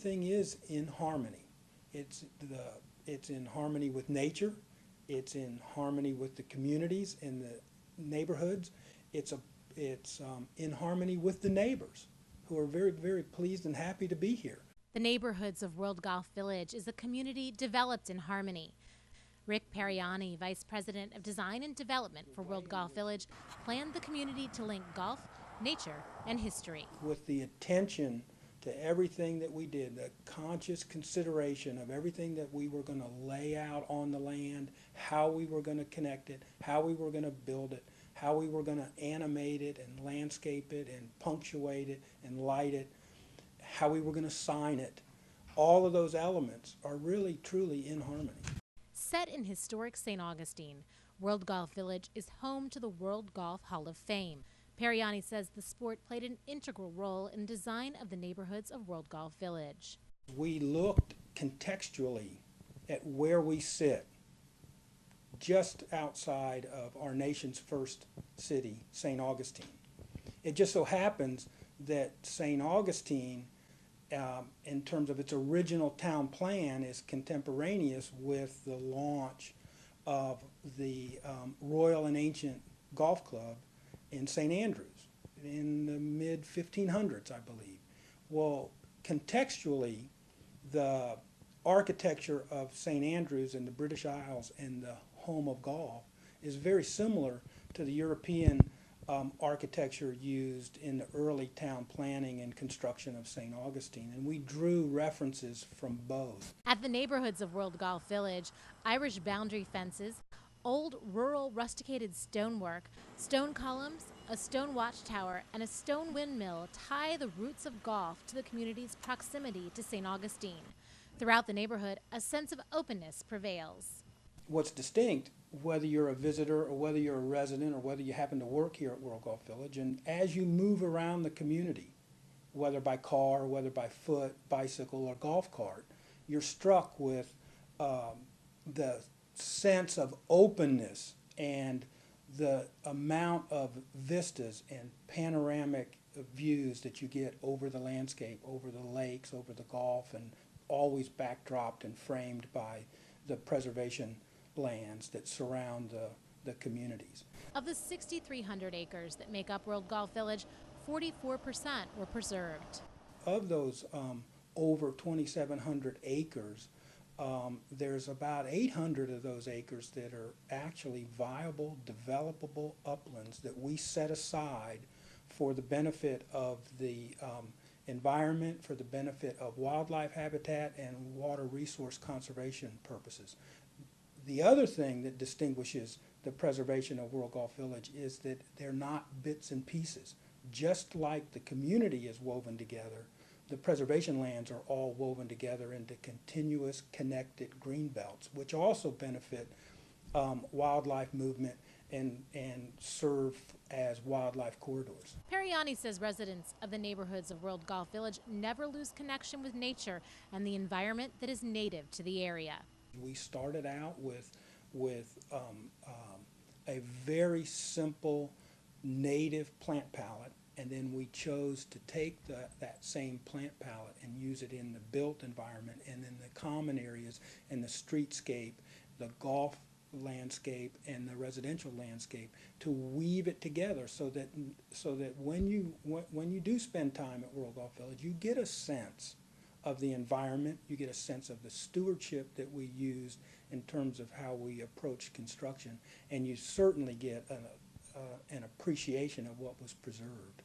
everything is in harmony. It's in harmony with nature. It's in harmony with the communities and the neighborhoods. It's in harmony with the neighbors, who are very, very pleased and happy to be here. The neighborhoods of World Golf Village is a community developed in harmony. Rick Periani, Vice President of Design and Development for World Golf Village, planned the community to link golf, nature, and history. With the attention to everything that we did, the conscious consideration of everything that we were going to lay out on the land, how we were going to connect it, how we were going to build it, how we were going to animate it and landscape it and punctuate it and light it, how we were going to sign it. All of those elements are really, truly in harmony. Set in historic St. Augustine, World Golf Village is home to the World Golf Hall of Fame. Periani says the sport played an integral role in the design of the neighborhoods of World Golf Village. We looked contextually at where we sit just outside of our nation's first city, St. Augustine. It just so happens that St. Augustine, in terms of its original town plan, is contemporaneous with the launch of the Royal and Ancient Golf Club in St. Andrews in the mid-1500s, I believe. Well, contextually, the architecture of St. Andrews and the British Isles and the home of golf is very similar to the European architecture used in the early town planning and construction of St. Augustine, and we drew references from both. At the neighborhoods of World Golf Village, Irish boundary fences, old rural rusticated stonework, stone columns, a stone watchtower, and a stone windmill tie the roots of golf to the community's proximity to St. Augustine. Throughout the neighborhood, a sense of openness prevails. What's distinct, whether you're a visitor or whether you're a resident or whether you happen to work here at World Golf Village, and as you move around the community, whether by car, whether by foot, bicycle, or golf cart, you're struck with the sense of openness and the amount of vistas and panoramic views that you get over the landscape, over the lakes, over the Gulf, and always backdropped and framed by the preservation lands that surround the communities. Of the 6,300 acres that make up World Golf Village, 44% were preserved. Of those over 2,700 acres, there's about 800 of those acres that are actually viable, developable uplands that we set aside for the benefit of the environment, for the benefit of wildlife habitat and water resource conservation purposes. The other thing that distinguishes the preservation of World Golf Village is that they're not bits and pieces. Just like the community is woven together, the preservation lands are all woven together into continuous connected green belts, which also benefit wildlife movement and serve as wildlife corridors. Periani says residents of the neighborhoods of World Golf Village never lose connection with nature and the environment that is native to the area. We started out with a very simple native plant palette, and then we chose to take that same plant palette and use it in the built environment and in the common areas and the streetscape, the golf landscape and the residential landscape, to weave it together so that when you do spend time at World Golf Village, you get a sense of the environment, you get a sense of the stewardship that we used in terms of how we approach construction, and you certainly get an appreciation of what was preserved.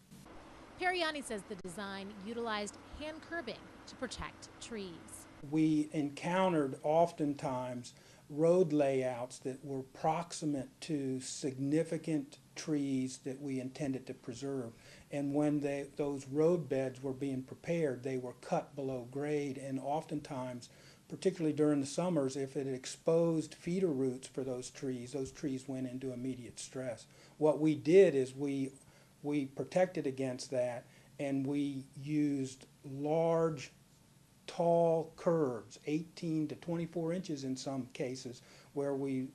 Periani says the design utilized hand curbing to protect trees. We encountered oftentimes road layouts that were proximate to significant trees that we intended to preserve. And when those road beds were being prepared, they were cut below grade, and oftentimes, particularly during the summers, if it exposed feeder roots for those trees went into immediate stress. What we did is we protected against that, and we used large, tall curbs, 18 to 24 inches in some cases, where we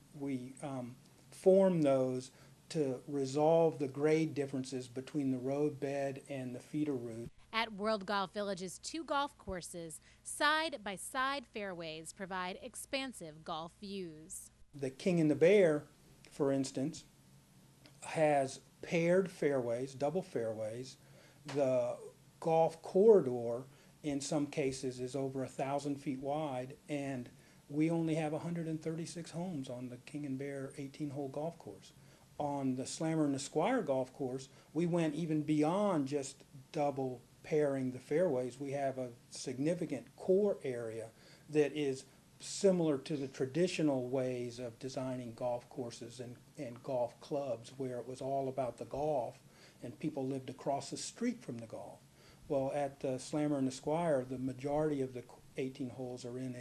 formed those to resolve the grade differences between the road bed and the feeder root. At World Golf Village's 2 golf courses, side-by-side fairways provide expansive golf views. The King and the Bear, for instance, has paired fairways, double fairways. The golf corridor in some cases is over 1,000 feet wide, and we only have 136 homes on the King and Bear 18-hole golf course. On the Slammer and the Squire golf course, we went even beyond just double pairing the fairways. We have a significant core area that is similar to the traditional ways of designing golf courses and golf clubs, where it was all about the golf and people lived across the street from the golf. Well, at the Slammer and the Squire, the majority of the 18 holes are in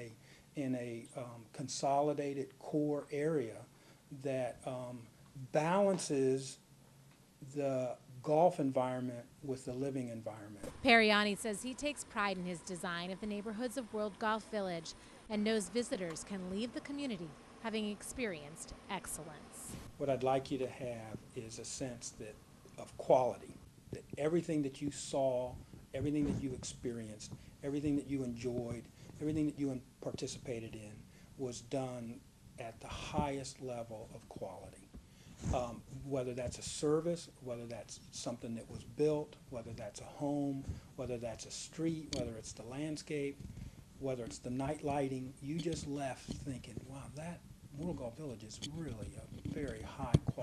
a consolidated core area that balances the golf environment with the living environment. Periani says he takes pride in his design of the neighborhoods of World Golf Village and knows visitors can leave the community having experienced excellence. What I'd like you to have is a sense of quality, that everything that you saw, everything that you experienced, everything that you enjoyed, everything that you participated in was done at the highest level of quality. Whether that's a service, whether that's something that was built, whether that's a home, whether that's a street, whether it's the landscape, whether it's the night lighting, you just left thinking, wow, that World Golf Village is really a very high quality